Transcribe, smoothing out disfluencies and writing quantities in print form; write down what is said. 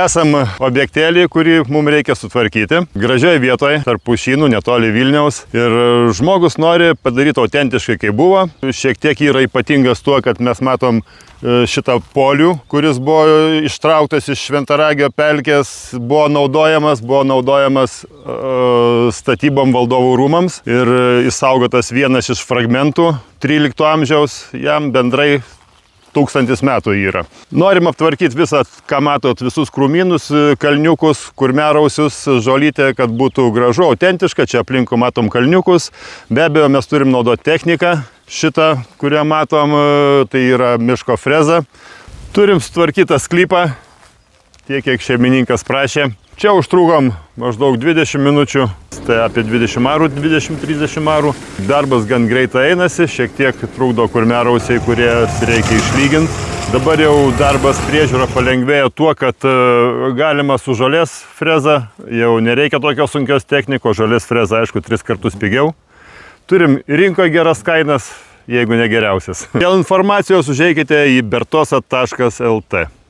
esam objektėlį, kurį mums reikia sutvarkyti. Gražioje vietoje, tarp pušynų, netoli Vilniaus. Ir žmogus nori padaryti autentiškai, kaip buvo. Šiek tiek yra ypatingas tuo, kad mes matom šitą polių, kuris buvo ištrauktas iš Šventaragio pelkės, buvo naudojamas statybom valdovų rūmams ir išsaugotas vienas iš fragmentų 13 amžiaus, jam bendrai 1000 metų yra. Norim aptvarkyti visą, ką matot, visus krūmynus, kalniukus, kurmiarausius, žolytę, kad būtų gražu, autentiška. Čia aplinkui matom kalniukus. Be abejo, mes turim naudoti techniką. Šitą, kurią matom, tai yra miško freza. Turim sutvarkytą sklypą, tiek kiek šeimininkas prašė. Čia užtrukom maždaug 20 minučių, tai apie 20 marų, 20-30 marų. Darbas gan greitai einasi, šiek tiek trukdo kurmiarausiai, kurie reikia išlyginti. Dabar jau darbas priežiūra palengvėjo tuo, kad galima su žolės freza, jau nereikia tokios sunkios technikos, žolės freza, aišku, 3 kartus pigiau. Turim rinkoje geras kainas, jeigu ne geriausias. Dėl informacijos užeikite į bertosa.lt.